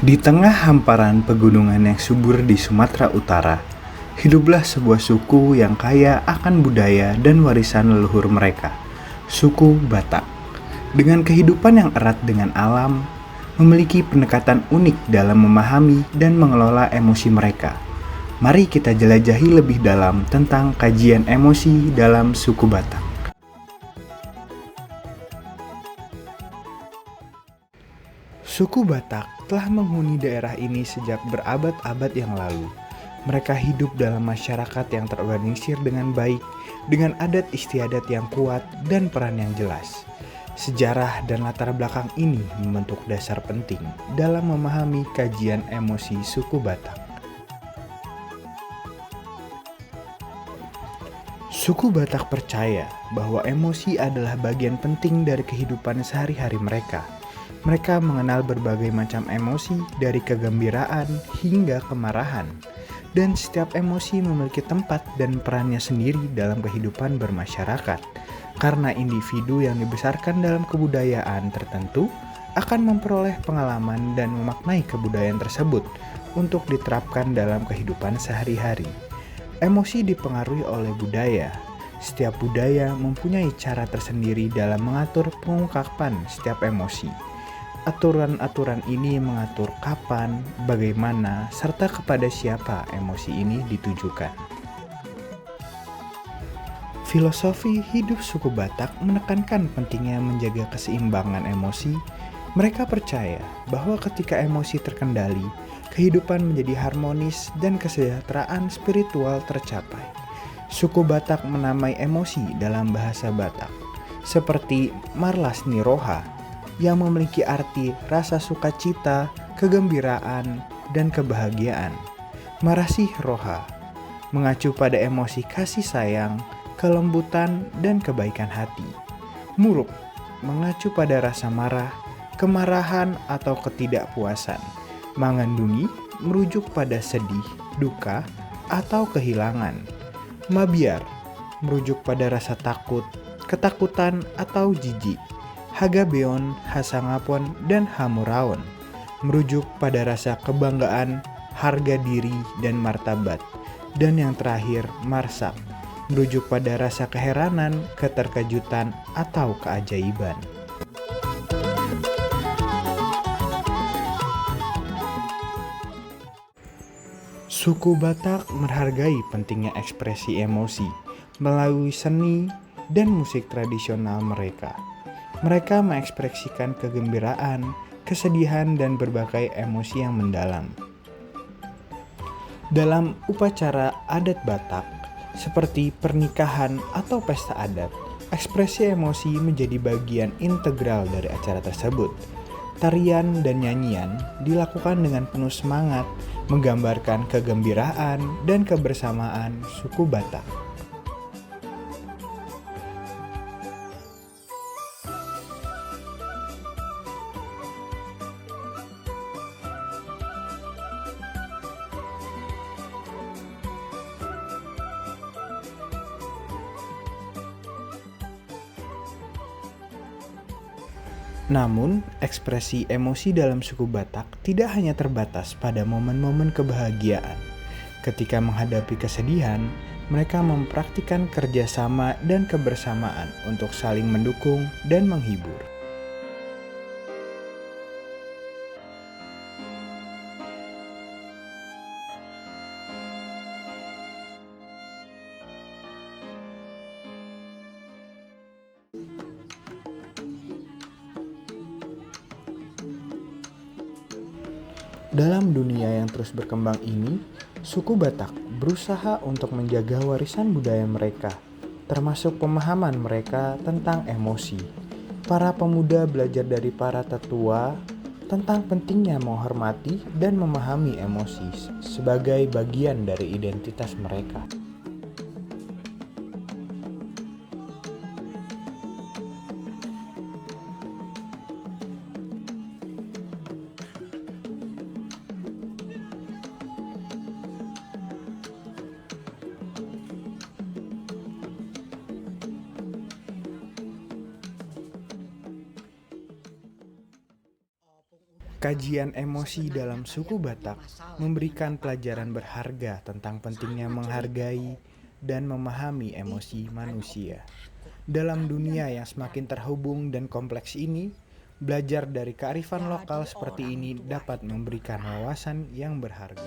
Di tengah hamparan pegunungan yang subur di Sumatera Utara, hiduplah sebuah suku yang kaya akan budaya dan warisan leluhur mereka, suku Batak. Dengan kehidupan yang erat dengan alam, memiliki pendekatan unik dalam memahami dan mengelola emosi mereka. Mari kita jelajahi lebih dalam tentang kajian emosi dalam suku Batak. Suku Batak telah menghuni daerah ini sejak berabad-abad yang lalu. Mereka hidup dalam masyarakat yang terorganisir dengan baik, dengan adat istiadat yang kuat dan peran yang jelas. Sejarah dan latar belakang ini membentuk dasar penting dalam memahami kajian emosi suku Batak. Suku Batak percaya bahwa emosi adalah bagian penting dari kehidupan sehari-hari mereka. Mereka mengenal berbagai macam emosi dari kegembiraan hingga kemarahan. Dan setiap emosi memiliki tempat dan perannya sendiri dalam kehidupan bermasyarakat. Karena individu yang dibesarkan dalam kebudayaan tertentu akan memperoleh pengalaman dan memaknai kebudayaan tersebut untuk diterapkan dalam kehidupan sehari-hari. Emosi dipengaruhi oleh budaya. Setiap budaya mempunyai cara tersendiri dalam mengatur pengungkapan setiap emosi. Aturan-aturan ini mengatur kapan, bagaimana, serta kepada siapa emosi ini ditujukan. Filosofi hidup suku Batak menekankan pentingnya menjaga keseimbangan emosi. Mereka percaya bahwa ketika emosi terkendali, kehidupan menjadi harmonis dan kesejahteraan spiritual tercapai. Suku Batak menamai emosi dalam bahasa Batak, seperti Marlasni Roha, yang memiliki arti rasa sukacita, kegembiraan, dan kebahagiaan. Marasih Roha mengacu pada emosi kasih sayang, kelembutan, dan kebaikan hati. Muruk mengacu pada rasa marah, kemarahan, atau ketidakpuasan. Mangandungi merujuk pada sedih, duka, atau kehilangan. Mabiar merujuk pada rasa takut, ketakutan, atau jijik. Hagabeon, Hasangapon, dan Hamuraon merujuk pada rasa kebanggaan, harga diri, dan martabat. Dan yang terakhir, Marsak merujuk pada rasa keheranan, keterkejutan, atau keajaiban. Suku Batak menghargai pentingnya ekspresi emosi melalui seni dan musik tradisional mereka. Mereka mengekspresikan kegembiraan, kesedihan, dan berbagai emosi yang mendalam. Dalam upacara adat Batak, seperti pernikahan atau pesta adat, ekspresi emosi menjadi bagian integral dari acara tersebut. Tarian dan nyanyian dilakukan dengan penuh semangat, menggambarkan kegembiraan dan kebersamaan suku Batak. Namun, ekspresi emosi dalam suku Batak tidak hanya terbatas pada momen-momen kebahagiaan. Ketika menghadapi kesedihan, mereka mempraktikkan kerjasama dan kebersamaan untuk saling mendukung dan menghibur. Dalam dunia yang terus berkembang ini, suku Batak berusaha untuk menjaga warisan budaya mereka, termasuk pemahaman mereka tentang emosi. Para pemuda belajar dari para tetua tentang pentingnya menghormati dan memahami emosi sebagai bagian dari identitas mereka. Kajian emosi dalam suku Batak memberikan pelajaran berharga tentang pentingnya menghargai dan memahami emosi manusia. Dalam dunia yang semakin terhubung dan kompleks ini, belajar dari kearifan lokal seperti ini dapat memberikan wawasan yang berharga.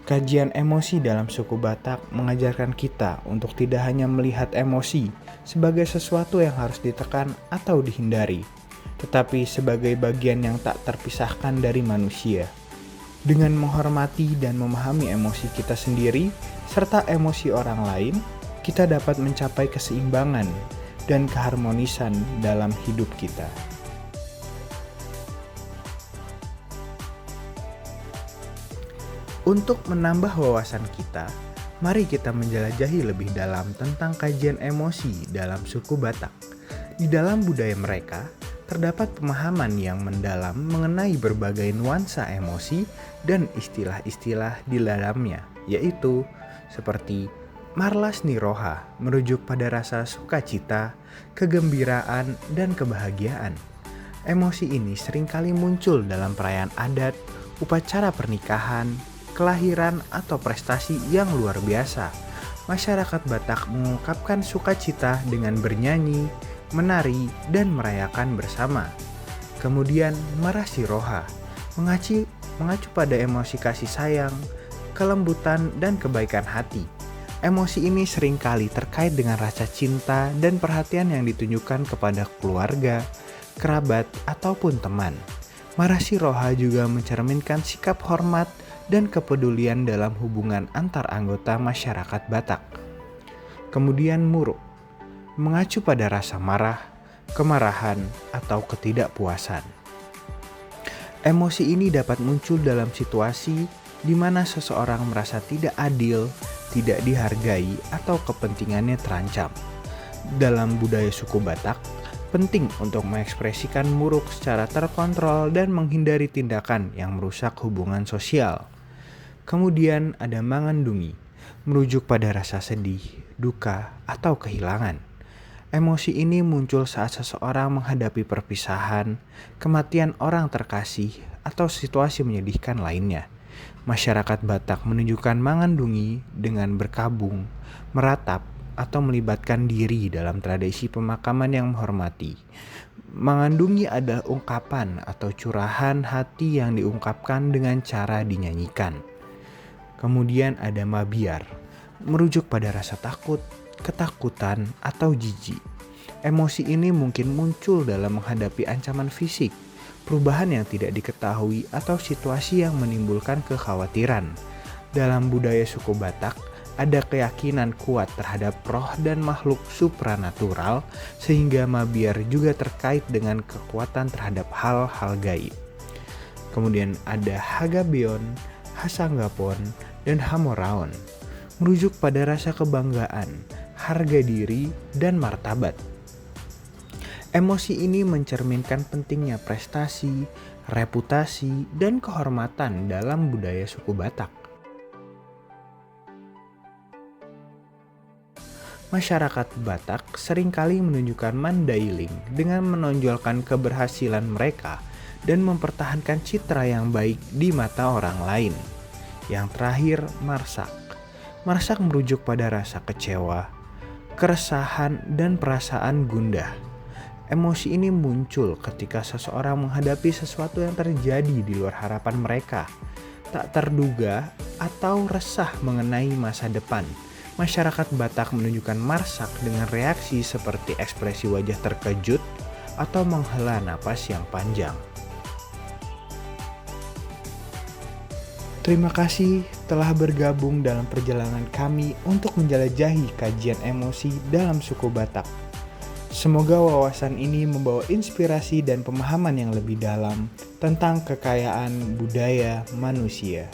Kajian emosi dalam suku Batak mengajarkan kita untuk tidak hanya melihat emosi sebagai sesuatu yang harus ditekan atau dihindari, tetapi sebagai bagian yang tak terpisahkan dari manusia. Dengan menghormati dan memahami emosi kita sendiri serta emosi orang lain, kita dapat mencapai keseimbangan dan keharmonisan dalam hidup kita. Untuk menambah wawasan kita, mari kita menjelajahi lebih dalam tentang kajian emosi dalam suku Batak. Di dalam budaya mereka, terdapat pemahaman yang mendalam mengenai berbagai nuansa emosi dan istilah-istilah di dalamnya, yaitu seperti Marlas Niroha, merujuk pada rasa sukacita, kegembiraan, dan kebahagiaan. Emosi ini seringkali muncul dalam perayaan adat, upacara pernikahan, kelahiran, atau prestasi yang luar biasa. Masyarakat Batak mengungkapkan sukacita dengan bernyanyi, menari, dan merayakan bersama. Kemudian Marasiroha mengacu pada emosi kasih sayang, kelembutan, dan kebaikan hati. Emosi ini seringkali terkait dengan rasa cinta dan perhatian yang ditunjukkan kepada keluarga, kerabat, ataupun teman. Marasiroha juga mencerminkan sikap hormat dan kepedulian dalam hubungan antar anggota masyarakat Batak. Kemudian Muruk mengacu pada rasa marah, kemarahan, atau ketidakpuasan. Emosi ini dapat muncul dalam situasi di mana seseorang merasa tidak adil, tidak dihargai, atau kepentingannya terancam. Dalam budaya suku Batak, penting untuk mengekspresikan muruk secara terkontrol dan menghindari tindakan yang merusak hubungan sosial. Kemudian ada Mangandungi, merujuk pada rasa sedih, duka, atau kehilangan. Emosi ini muncul saat seseorang menghadapi perpisahan, kematian orang terkasih, atau situasi menyedihkan lainnya. Masyarakat Batak menunjukkan Mangandungi dengan berkabung, meratap, atau melibatkan diri dalam tradisi pemakaman yang menghormati. Mangandungi adalah ungkapan atau curahan hati yang diungkapkan dengan cara dinyanyikan. Kemudian ada Mabiar, merujuk pada rasa takut, ketakutan, atau jijik. Emosi ini mungkin muncul dalam menghadapi ancaman fisik, perubahan yang tidak diketahui, atau situasi yang menimbulkan kekhawatiran. Dalam budaya suku Batak, ada keyakinan kuat terhadap roh dan makhluk supranatural, sehingga Mabiar juga terkait dengan kekuatan terhadap hal-hal gaib. Kemudian ada Hagabeon, Hasanggapon, dan Hamoraon, merujuk pada rasa kebanggaan, harga diri, dan martabat. Emosi ini mencerminkan pentingnya prestasi, reputasi, dan kehormatan dalam budaya suku Batak. Masyarakat Batak seringkali menunjukkan mandailing dengan menonjolkan keberhasilan mereka dan mempertahankan citra yang baik di mata orang lain. Yang terakhir, Marsak. Marsak merujuk pada rasa kecewa, keresahan, dan perasaan gundah. Emosi ini muncul ketika seseorang menghadapi sesuatu yang terjadi di luar harapan mereka, tak terduga, atau resah mengenai masa depan. Masyarakat Batak menunjukkan Marsak dengan reaksi seperti ekspresi wajah terkejut atau menghela napas yang panjang. Terima kasih telah bergabung dalam perjalanan kami untuk menjelajahi kajian emosi dalam suku Batak. Semoga wawasan ini membawa inspirasi dan pemahaman yang lebih dalam tentang kekayaan budaya manusia.